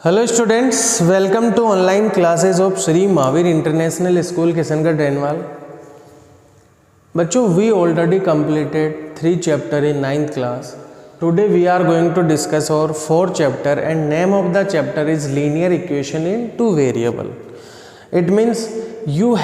Hello students, welcome to online classes of Shri Mahavir international school Kishangarh Renwal. बच्चों, we already completed 3 chapter in 9th class. Today we are going to discuss our 4th chapter and name of the chapter is linear equation in two variable. It means you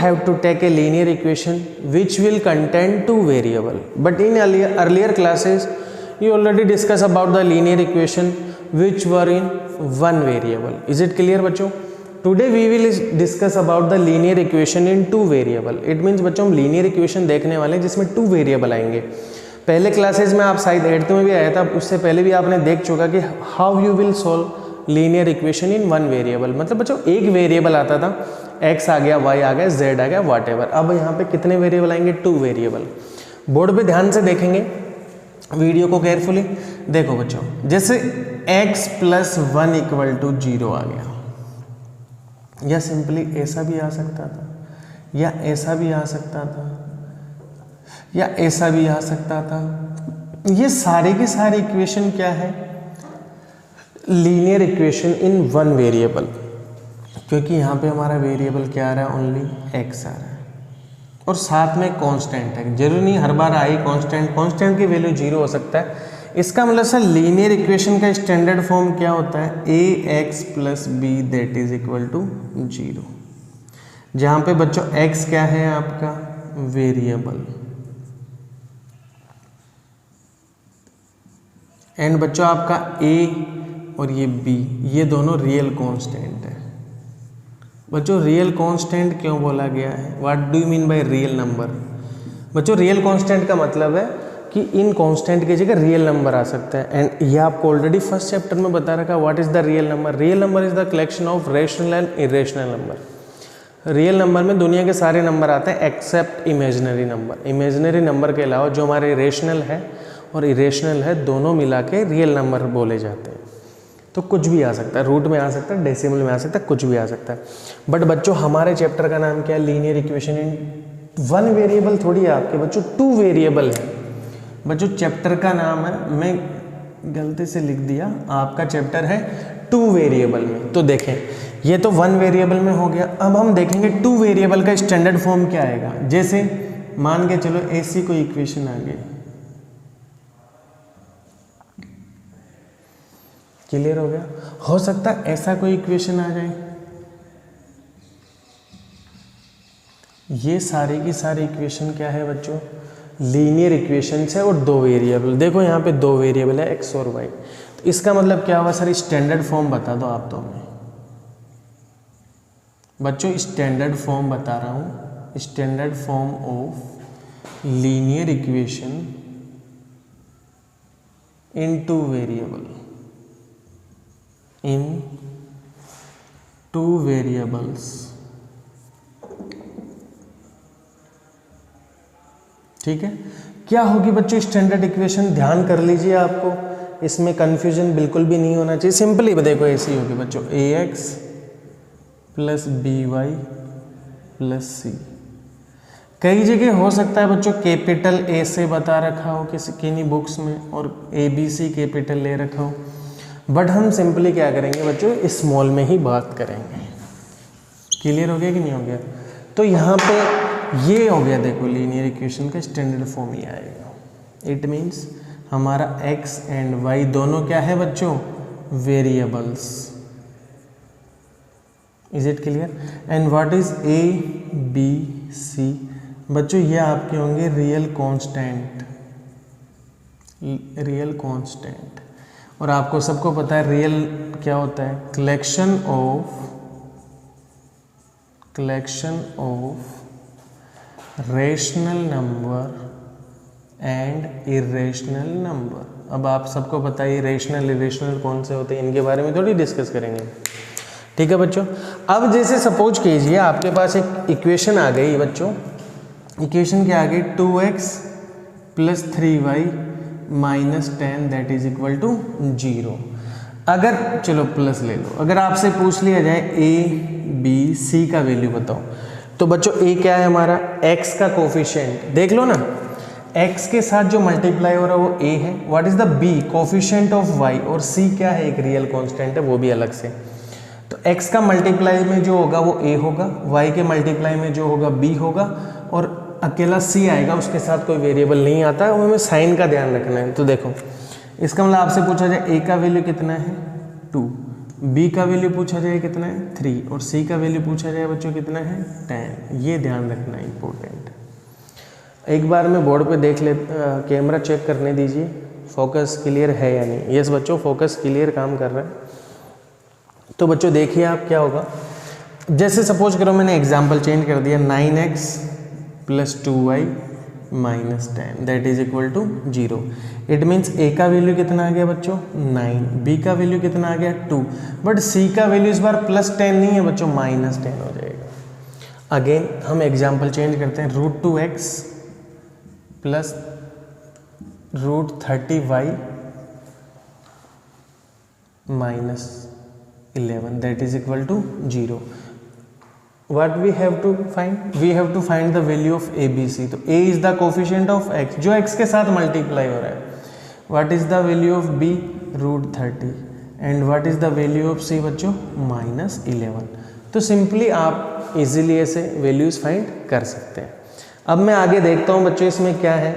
have to take a linear equation which will contain two variable. But in earlier classes you already discussed about the linear equation which were in one variable. Is it clear बच्चों? Today we will discuss about the linear equation in two variable. It means बच्चों हम linear equation देखने वाले हैं जिसमें two variable आएंगे। पहले classes में आप शायद 8th में भी आया था, उससे पहले भी आपने देख चुका कि how you will solve linear equation in one variable। मतलब बच्चों एक वेरिएबल आता था, x आ गया, y आ गया, z आ गया, whatever। अब यहाँ पे कितने वेरिएबल आएंगे? Two variable. बोर्ड पे ध्यान से देखेंगे वीडियो को केयरफुली। देखो बच्चों, जैसे x प्लस 1 इक्वल टू 0 आ गया, या सिंपली ऐसा भी आ सकता था, या ऐसा भी आ सकता था, या ऐसा भी आ सकता था। ये सारे के सारे इक्वेशन क्या है? Linear equation in one variable, क्योंकि यहाँ पे हमारा वेरिएबल क्या आ रहा है? ओनली x आ रहा है और साथ में कांस्टेंट है। जरूरी नहीं हर बार आई कांस्टेंट की वैल्यू 0 हो सकता है। इसका मतलब सर लीनियर इक्वेशन का स्टैंडर्ड फॉर्म क्या होता है? ax plus B that is equal to 0, जहाँ पे बच्चों x क्या है? आपका वेरिएबल, एंड बच्चों आपका a और ये b, ये दोनों रियल कांस्टेंट है। बच्चों रियल कांस्टेंट क्यों बोला गया है? What do you mean by real number? बच्चों रियल कांस्टेंट का मतलब है कि इन कांस्टेंट की जगह रियल नंबर आ सकता है, एंड ये आपको ऑलरेडी फर्स्ट चैप्टर में बता रखा है। What is the real number? Real number is the collection of rational and irrational number. Real number में दुनिया के सारे नंबर आते हैं except imaginary number. Imaginary number के अलावा जो हमारे रेशनल है और इरेशनल है, दोनों मिला के रियल नंबर बोले जाते हैं। तो कुछ भी आ सकता है, रूट में आ सकता है, डेसिमल में आ सकता है, कुछ भी आ सकता है। बट बच्चों हमारे चैप्टर का नाम क्या है? Linear equation in one variable थोड़ी है आपके बच्चों, टू वेरिएबल है। बच्चों चैप्टर का नाम है, मैं गलती से लिख दिया, आपका चैप्टर है टू वेरिएबल में। तो देखें, ये तो वन वेरिएबल में हो गया। अब हम देखेंगे टू वेरिएबल का स्टैंडर्ड फॉर्म क्या आएगा। जैसे मान के चलो ऐसी कोई इक्वेशन आ गई, क्लियर हो गया? हो सकता है ऐसा कोई इक्वेशन आ जाए। ये सारी की सारी इक्वेशन क्या है बच्चों? लीनियर इक्वेशन है और दो वेरिएबल। देखो यहाँ पे दो वेरिएबल है x और y। तो इसका मतलब क्या हुआ सर? स्टैंडर्ड फॉर्म बता दो आप। तो हमें बच्चों स्टैंडर्ड फॉर्म बता रहा हूँ, standard form of linear equation in two variable, in two variables. ठीक है, क्या होगी बच्चों स्टैंडर्ड इक्वेशन? ध्यान कर लीजिए, आपको इसमें कंफ्यूजन बिल्कुल भी नहीं होना चाहिए। सिंपली देखो ऐसी होगी बच्चों, ax प्लस by प्लस सी। कई जगह हो सकता है बच्चों कैपिटल A से बता रखा हो किन्हीं बुक्स में, और ABC कैपिटल ले रखा हो। बट हम सिंपली क्या करेंगे बच्चों? स्मॉल में ही बात करेंगे। क्लियर हो गया कि नहीं हो गया? तो यहाँ पे ये हो गया, देखो लीनियर इक्वेशन का स्टैंडर्ड फॉर्म ही आएगा। इट मीन्स हमारा x एंड y दोनों क्या है बच्चों? Variables. Is it clear? And what is a b c? बच्चों ये आपके होंगे रियल कांस्टेंट, रियल कांस्टेंट। और आपको सबको पता है रियल क्या होता है? Collection of rational number and irrational number. अब आप सबको पता है रेशनल इरेशनल कौन से होते हैं, इनके बारे में थोड़ी डिस्कस करेंगे। ठीक है बच्चों, अब जैसे सपोज कीजिए आपके पास एक इक्वेशन आ गई बच्चों। इक्वेशन क्या आ गई? 2x plus 3y minus 10 that is equal to 0। अगर चलो प्लस ले लो, अगर आपसे पूछ लिया जाए a b c का वैल्यू बताओ, तो बच्चों a क्या है हमारा? x का कोफिशिएंट। देख लो ना, x के साथ जो मल्टीप्लाई हो रहा है वो a है, what is the b coefficient of y, और c क्या है, एक रियल कांस्टेंट है वो भी अलग से। तो x का मल्टीप्लाई में जो होगा वो a होगा, y के मल्टीप्लाई में जो होगा b होगा, और अकेला c आएगा, उसके साथ कोई वेरिएबल नहीं आता है, हमें साइन का ध्यान रखना है। तो देखो इसका मतलब आपसे पूछा जाए a का वैल्यू कितना है 2, b का वैल्यू पूछा जाए कितना है 3, और c का वैल्यू पूछा जाए बच्चों कितना है 10। ये ध्यान रखना है, इंपॉर्टेंट। एक बार मैं बोर्ड पे देख ले, कैमरा चेक करने दीजिए फोकस क्लियर है या नहीं। यस बच्चों, फोकस क्लियर काम कर रहा है। तो बच्चों देखिए आप क्या होगा, जैसे सपोज करो मैंने एग्जाम्पल चेंज कर दिया 9x + 2y - 10 that is equal to 0। It means a का वैल्यू कितना आ गया बच्चों 9, b का वैल्यू कितना आ गया 2, बट c का वैल्यू इस बार +10 नहीं है बच्चों, -10 हो जाएगा। अगेन हम एग्जाम्पल चेंज करते हैं, √2x + √30y - 11 that is equal to 0। What we have to find? We have to find the value of ABC. तो A is the coefficient of x, जो x के साथ मल्टीप्लाई हो रहा है। What is the value of B? √30 and what is the value of C बच्चों -11। तो simply आप इजीली ऐसे वैल्यूज फाइंड कर सकते हैं। अब मैं आगे देखता हूँ बच्चों इसमें क्या है।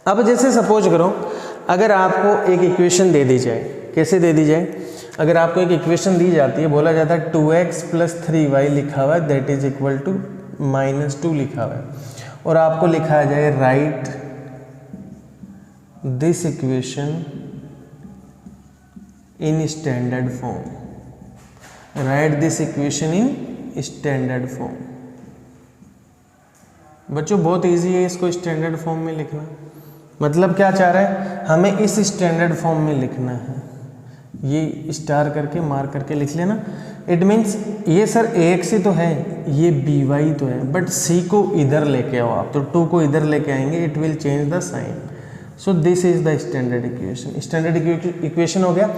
अब जैसे सपोज करो अगर आपको एक इक्वेशन दे दी जाए, कैसे दे दी जाए, अगर आपको एक इक्वेशन दी जाती है, बोला जाता है 2x + 3y लिखा हुआ है दैट इज इक्वल टू -2 लिखा हुआ है, और आपको लिखा जाए right this equation in standard form, right this equation in standard form. बच्चों बहुत इजी है इसको स्टैंडर्ड फॉर्म में लिखना। मतलब क्या चाह रहा है, हमें इस स्टैंडर्ड फॉर्म में लिखना है, ये स्टार करके मार्क करके लिख लेना। इट मीन्स ये सर ax ही तो है, ये by तो है, बट c को इधर लेके आओ आप, तो 2 को इधर लेके आएंगे, it will change the sign. So this is the standard equation. Standard equation हो गया।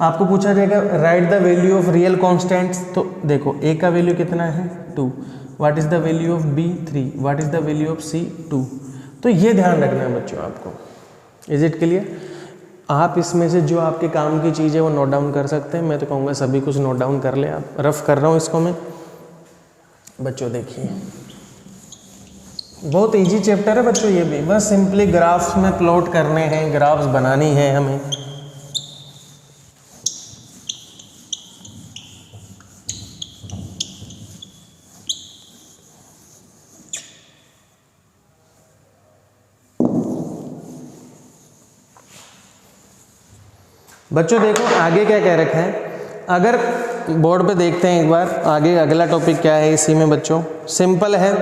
आपको पूछा जाएगा write the value of real constants, तो देखो a का वैल्यू कितना है 2, what is the value of b 3, what is the value of c 2। तो ये ध्यान रखना है बच्चों आपको। Is it clear? आप इसमें से जो आपके काम की चीज़ है वो नोट डाउन कर सकते हैं। मैं तो कहूँगा सभी कुछ नोट डाउन कर ले आप। रफ कर रहा हूँ इसको मैं। बच्चों देखिए बहुत इजी चैप्टर है बच्चों ये भी, बस सिंपली ग्राफ्स में प्लॉट करने हैं, ग्राफ्स बनानी है हमें। बच्चों देखो आगे क्या कह रखा है, अगर बोर्ड पे देखते हैं एक बार आगे अगला टॉपिक क्या है इसी में बच्चों। सिंपल है,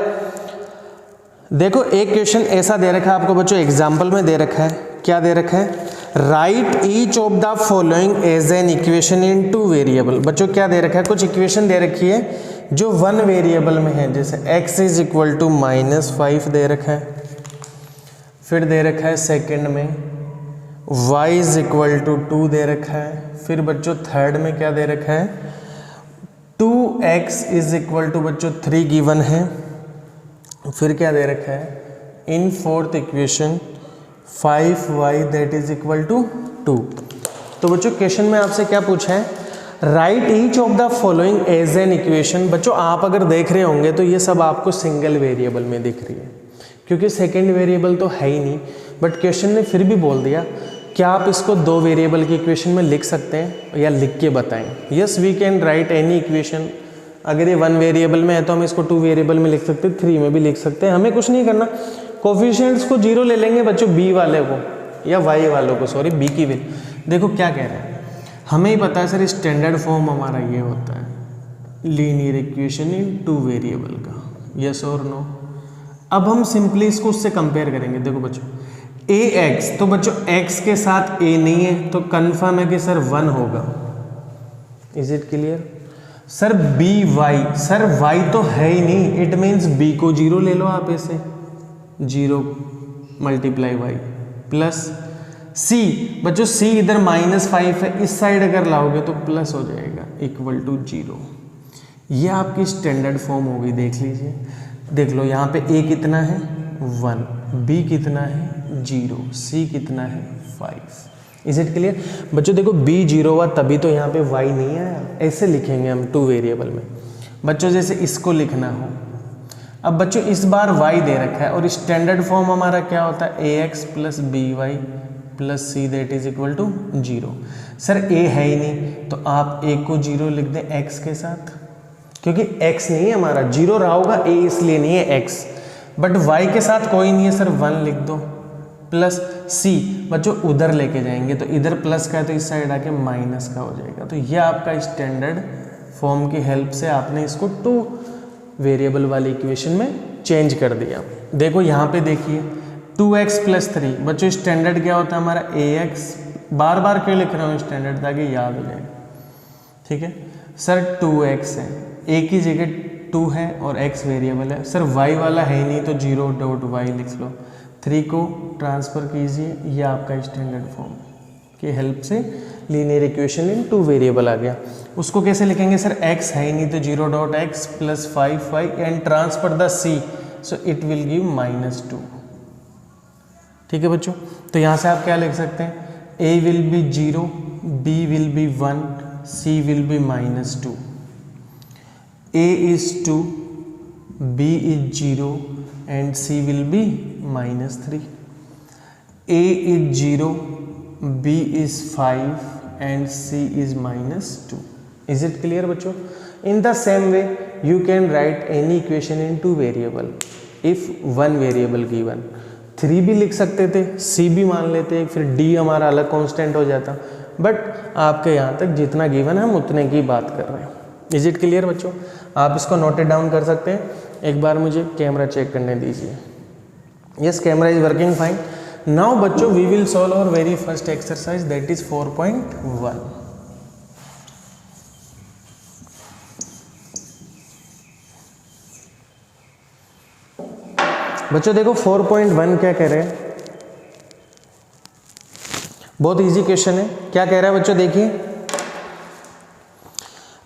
देखो एक क्वेश्चन ऐसा दे रखा है आपको बच्चों, एग्जाम्पल में दे रखा है, क्या दे रखा है, write each of the following as an equation in 2 variable. बच्चों क्या दे रखा है, कुछ इक्वेशन दे रखी है जो 1 वेरिएबल में है, जैसे x इज इक्वल टू -5 दे रखा है, फिर दे रखा है सेकंड में y इज इक्वल टू 2 दे रखा है, फिर बच्चों थर्ड में क्या दे रखा है 2x इज इक्वल टू बच्चों 3 गिवन है, फिर क्या दे रखा है in fourth equation 5y that is equal to 2। तो बच्चों क्वेश्चन में आपसे क्या पूछा है, write each of the following as an equation. बच्चों आप अगर देख रहे होंगे तो ये सब आपको सिंगल वेरिएबल में दिख रही है, क्योंकि सेकेंड वेरिएबल तो है ही नहीं, बट क्वेश्चन ने फिर भी बोल दिया क्या आप इसको 2 वेरिएबल की इक्वेशन में लिख सकते हैं या लिख के बताएं। Yes we can write any equation. अगर ये 1 वेरिएबल में है तो हम इसको 2 वेरिएबल में लिख सकते हैं, 3 में भी लिख सकते हैं, हमें कुछ नहीं करना। कोफिशिएंट्स को 0 ले लेंगे बच्चों b वाले को या y वालों को, सॉरी b की वैल्यू। देखो क्या कह रहे हैं, हमें ही पता है सर स्टैंडर्ड फॉर्म हमारा ये होता है लीनियर इक्वेशन इन 2 वेरिएबल का, यस और नो। अब हम सिंपली इसको उससे कंपेयर करेंगे। देखो बच्चों ax, तो बच्चों x के साथ a नहीं है तो कंफर्म है कि सर 1 होगा। Is it clear? Sir by, sir y तो है ही नहीं, इट मीन्स b को 0 ले लो आप, ऐसे 0 × y प्लस c। बच्चों c इधर -5 है, इस साइड अगर लाओगे तो प्लस हो जाएगा इक्वल टू 0। ये आपकी स्टैंडर्ड फॉर्म होगी। देख लीजिए, देख लो यहाँ पे a कितना है 1, बी कितना है 0, सी कितना है 5। इज इट क्लियर बच्चों? देखो बी 0 हुआ तभी तो यहाँ पे वाई नहीं आया, ऐसे लिखेंगे हम 2 वेरिएबल में। बच्चों जैसे इसको लिखना हो, अब बच्चों इस बार y दे रखा है और स्टैंडर्ड फॉर्म हमारा क्या होता है ax plus B Y plus C that is equal to 0। Sir a है ही नहीं तो आप a को 0 लिख दें x के साथ, क्योंकि x नहीं है हमारा, 0 रहा होगा a इसलिए नहीं है x, बट y के साथ कोई नहीं है सर 1 लिख दो प्लस c। बच्चों उधर लेके जाएंगे तो इधर प्लस का है तो इस साइड आके माइनस का हो जाएगा। तो यह आपका स्टैंडर्ड फॉर्म की हेल्प से आपने इसको 2 वेरिएबल वाली इक्वेशन में चेंज कर दिया। देखो यहाँ पे देखिए 2x प्लस 3, बच्चों स्टैंडर्ड क्या होता है हमारा ax, बार बार क्यों लिख रहा हूँ स्टैंडर्ड ताकि याद हो जाए, ठीक है। सर 2x है, a की जगह 2 है और x वेरिएबल है, सर y वाला है नहीं तो 0.y लिख लो, 3 को ट्रांसफ़र कीजिए, ये आपका स्टैंडर्ड फॉर्म की हेल्प से लीनियर इक्वेशन इन 2 वेरिएबल आ गया। उसको कैसे लिखेंगे सर? x है ही नहीं तो 0.x plus 5y and transfer the c, so it will give -2। ठीक है बच्चों, तो यहाँ से आप क्या लिख सकते हैं? a will be 0, b will B 1, c will be -2। a is 2, b is 0 and c will be -3। a is 0, b is 5 and c is -2. Is it clear बच्चों? In the same way you can write any equation in 2 variable if 1 variable given। 3 भी लिख सकते थे, c भी मान लेते, फिर d हमारा अलग कांस्टेंट हो जाता, बट आपके यहाँ तक जितना गिवन है हम उतने की बात कर रहे हैं। इज इट क्लियर बच्चों? आप इसको नोटेड डाउन कर सकते हैं। एक बार मुझे कैमरा चेक करने दीजिए। Yes, camera is working fine. Now बच्चों we will solve our very first exercise that is 4.1। बच्चों देखो 4.1 क्या कह रहे हैं, बहुत इजी क्वेश्चन है। क्या कह रहा है बच्चों? देखिए,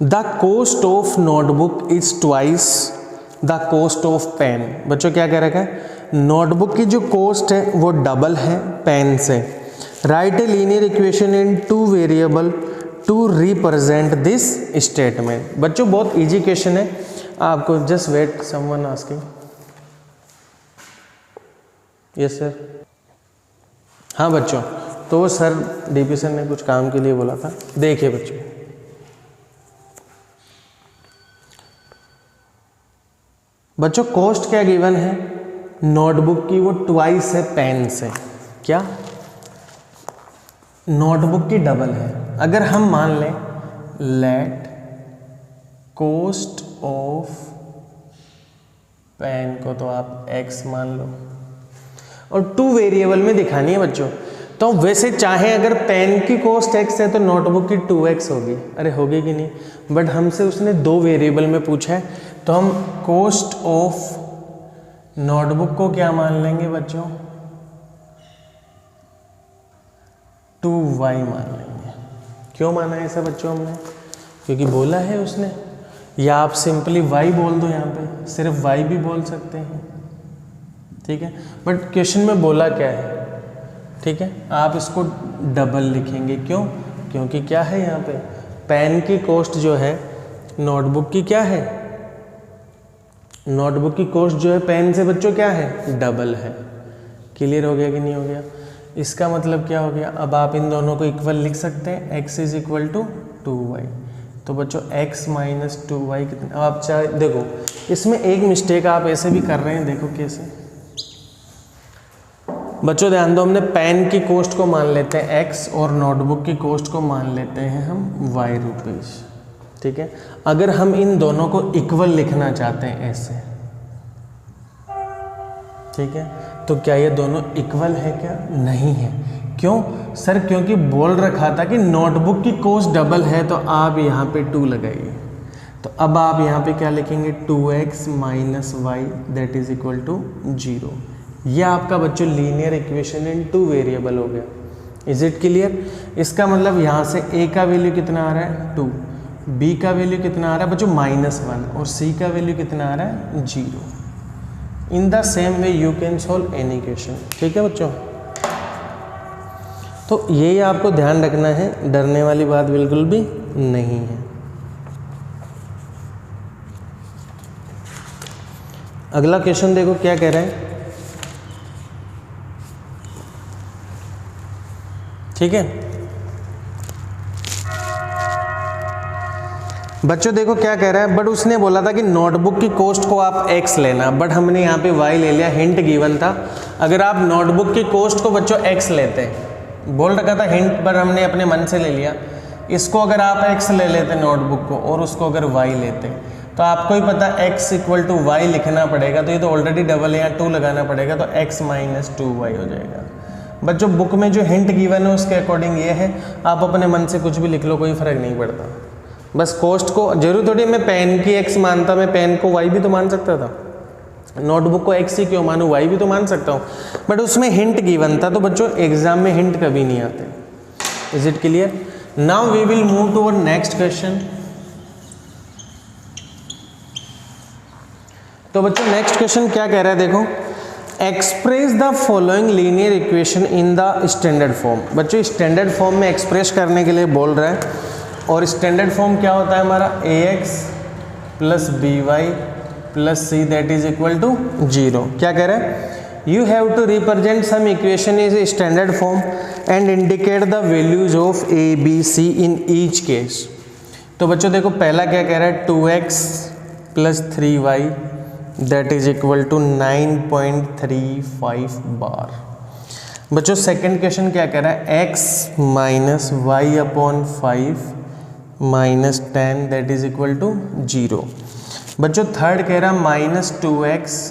the cost of notebook is twice the cost of pen. बच्चों क्या कह रखा है? नोटबुक की जो कॉस्ट है वो डबल है पेन से। Write a linear equation in 2 variable to represent this statement. बच्चों बहुत इजी क्वेश्चन है, आपको just wait someone asking. Yes sir. हाँ बच्चों, तो सर डीपी सर ने कुछ काम के लिए बोला था। देखिए बच्चों, बच्चों कॉस्ट क्या गिवन है नोटबुक की? वो ट्वाइस है पेन से। क्या? नोटबुक की डबल है। अगर हम मान लें लेट कॉस्ट ऑफ पेन को तो आप x मान लो, और 2 वेरिएबल में दिखानी है बच्चों। तो वैसे चाहे अगर पेन की कॉस्ट x है तो नोटबुक की 2x होगी। अरे होगी कि नहीं? बट हमसे उसने 2 वेरिएबल में पूछा है, तो हम कॉस्ट ऑफ नोटबुक को क्या मान लेंगे बच्चों? 2y मान लेंगे। क्यों माना है ऐसा बच्चों हमने? क्योंकि बोला है उसने, या आप सिंपली y बोल दो, यहाँ पे सिर्फ y भी बोल सकते हैं, ठीक है। बट क्वेश्चन में बोला क्या है, ठीक है, आप इसको डबल लिखेंगे। क्यों? क्योंकि क्या है यहाँ पे पेन की कॉस्ट जो है नोटबुक की क्या है, नोटबुक की कॉस्ट जो है पेन से बच्चों क्या है? डबल है। क्लियर हो गया कि नहीं हो गया? इसका मतलब क्या हो गया? अब आप इन दोनों को इक्वल लिख सकते हैं, x is equal to 2y। तो बच्चों x माइनस 2y कितना? अब आप चाहे देखो, इसमें एक मिस्टेक आप ऐसे भी कर रहे हैं, देखो कैसे बच्चों, ध्यान दो। हमने पेन की कॉस्ट को मान लेते हैं x और नोटबुक की कॉस्ट को मान लेते हैं हम y रुपीज़, ठीक है। अगर हम इन दोनों को इक्वल लिखना चाहते हैं ऐसे, ठीक है, तो क्या ये दोनों इक्वल है? क्या नहीं है। क्यों सर? क्योंकि बोल रखा था कि नोटबुक की कॉस्ट डबल है, तो आप यहाँ पे 2 लगाइए। तो अब आप यहाँ पे क्या लिखेंगे? 2x minus Y that is equal to 0। यह आपका बच्चों लीनियर इक्वेशन इन 2 वेरिएबल हो गया। Is it clear? इसका मतलब यहाँ से a का वैल्यू कितना आ रहा है? 2, b का वैल्यू कितना आ रहा है बच्चों? -1, और c का वैल्यू कितना आ रहा है? 0। In the same way you can solve any question. ठीक है बच्चों, तो यही आपको ध्यान रखना है, डरने वाली बात बिल्कुल भी नहीं है। अगला क्वेश्चन देखो क्या कह रहा है। ठीक है बच्चों, देखो क्या कह रहा है, बट उसने बोला था कि नोटबुक की कॉस्ट को आप x लेना, बट हमने यहाँ पे y ले लिया, हिंट गिवन था। अगर आप नोटबुक की कॉस्ट को बच्चों x लेते, बोल रखा था हिंट, पर हमने अपने मन से ले लिया। इसको अगर आप x ले लेते नोटबुक को, और उसको अगर y लेते, तो आपको ही पता x इक्वल टू y लिखना पड़ेगा, तो ये तो ऑलरेडी डबल है, यहाँ 2 लगाना पड़ेगा, तो x माइनस 2y हो जाएगा। बच्चों बुक में जो हिंट गिवन है उसके अकॉर्डिंग ये है, आप अपने मन से कुछ भी लिख लो, कोई फर्क नहीं पड़ता। बस कॉस्ट को जरूर थोड़ी मैं पेन की x मानता, मैं पेन को y भी तो मान सकता था, नोटबुक को x ही क्यों मानूं, y भी तो मान सकता हूँ, बट उसमें हिंट गिवन था। तो बच्चों एग्जाम में हिंट कभी नहीं आते। Is it clear? Now we will move to our next question. तो बच्चों नेक्स्ट क्वेश्चन क्या कह रहा है, देखो, express the following linear equation in the standard form. बच्चों स्टैंडर्ड फॉर्म में एक्सप्रेस करने के लिए बोल रहा है, और स्टैंडर्ड फॉर्म क्या होता है हमारा, ax plus B Y plus C that is equal to 0। क्या कह रहा है, you have to represent some equation is standard form and indicate the values of a b c in each case. तो बच्चों देखो पहला क्या कह रहा है, 2x plus 3y that is equal to 9.35 bar. बच्चों सेकंड क्वेश्चन क्या कह रहा है, x minus Y upon 5 minus 10 that is equal to 0। बच्चों थर्ड कह रहा है minus 2x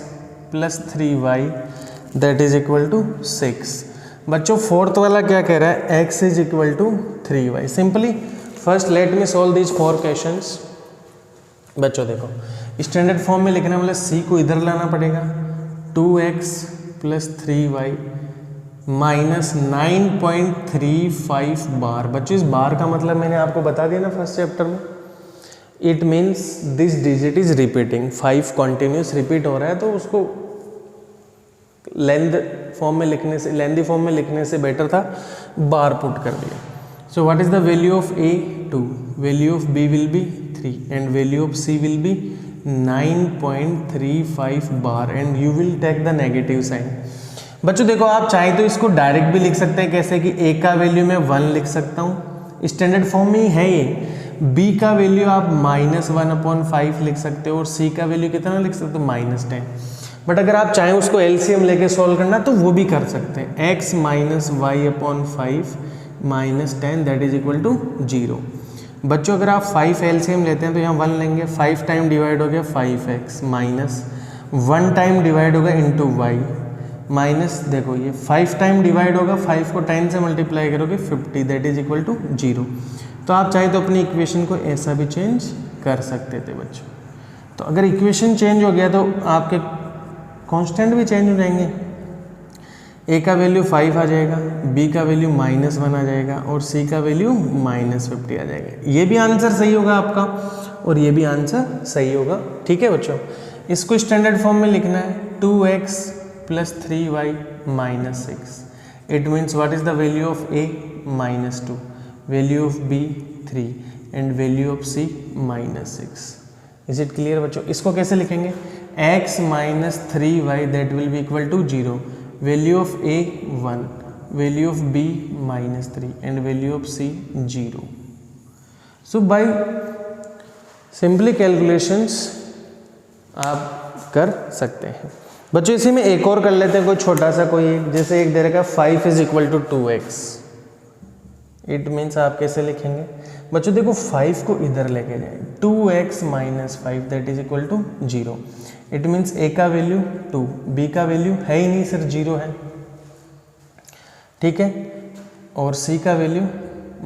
plus 3y that is equal to 6। बच्चों फोर्थ वाला क्या कह रहा है, x is equal to 3y। Simply first let me solve these 4 questions. बच्चों देखो स्टैंडर्ड फॉर्म में लिखना मतलब c को इधर लाना पड़ेगा, 2x plus 3y minus 9.35 bar. बच्चों इस बार का मतलब मैंने आपको बता दिया ना फर्स्ट चैप्टर में, it means this digit is repeating, 5 continuous repeat हो रहा है, तो उसको लेंथ फॉर्म में लिखने से, लेंथी फॉर्म में लिखने से बेटर था बार पुट कर दिया। So what is the value of a 2, value of b will be 3 and value of c will be 9.35 bar and you will take the negative sign. बच्चों देखो आप चाहे तो इसको डायरेक्ट भी लिख सकते हैं, कैसे कि a का वैल्यू मैं 1 लिख सकता हूँ, स्टैंडर्ड फॉर्म में ही है ये। b का वैल्यू आप -1/5 लिख सकते हो, और c का वैल्यू कितना लिख सकते हो, -10। बट अगर आप चाहें उसको एलसीएम लेके सॉल्व करना तो वो भी कर सकते हैं, x minus Y upon 5 minus 10 that is equal to 0। बच्चों अगर आप 5 एलसीएम लेते हैं तो यहाँ 1 लेंगे, 5 टाइम डिवाइड हो गया 5x माइनस 1 टाइम डिवाइड होगा इंटू वाई माइनस, देखो ये 5 टाइम डिवाइड होगा, 5 को 10 से मल्टीप्लाई करोगे 50 दैट इज इक्वल टू 0। तो आप चाहे तो अपनी इक्वेशन को ऐसा भी चेंज कर सकते थे बच्चों। तो अगर इक्वेशन चेंज हो गया तो आपके कांस्टेंट भी चेंज हो जाएंगे, a का वैल्यू 5 आ जाएगा, b का वैल्यू -1 आ जाएगा, और c का वैल्यू -50 आ जाएगा। ये भी आंसर सही होगा आपका, और ये भी आंसर सही होगा। ठीक है बच्चों, इसको स्टैंडर्ड फॉर्म में लिखना है, 2x plus 3y minus 6। It means what is the value of a, -2, value of b 3 and value of c -6। Is it clear बच्चों? इसको कैसे लिखेंगे, x minus 3y that will be equal to 0, value of a 1, value of b -3 and value of c 0। So by simply calculations आप कर सकते हैं। बच्चों इसी में एक और कर लेते हैं, कोई छोटा सा कोई एक, जैसे एक दे रखा 5 is equal to 2x। It means आप कैसे लिखेंगे बच्चों, देखो 5 को इधर लेके जाए, 2x minus 5 that is equal to 0। It means a का वैल्यू 2, b का वैल्यू है ही नहीं, सिर्फ 0 है, ठीक है, और c का वैल्यू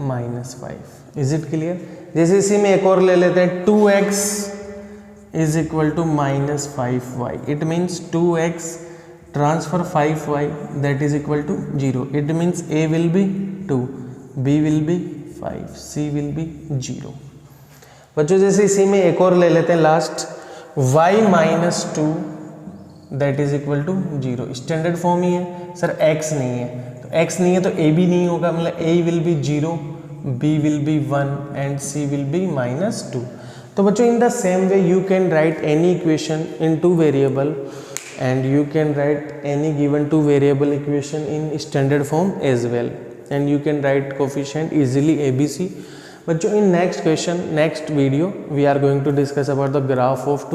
-5। Is it clear? जैसे इसी में एक और ले लेते हैं, 2x is equal to -5y। It means 2x transfer 5y that is equal to 0। It means a will be 2, b will be 5, c will be 0। बच्चों जैसे इसी में एक और ले लेते हैं last, y -2 that is equal to 0। Standard form ही है सर, x नहीं है तो x नहीं है तो a भी नहीं होगा, मतलब a will be 0, b will B 1 and c will be -2। तो बच्चों in the same way you can write any equation in two variable and you can write any given two variable equation in standard form as well, and you can write coefficient easily ABC. But in next video we are going to discuss about the graph of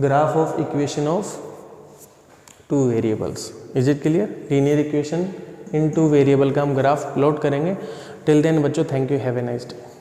graph of equation of two variables. Is it clear? Linear equation in two variable का हम graph plot करेंगे. Till then बच्चों, thank you, have a nice day.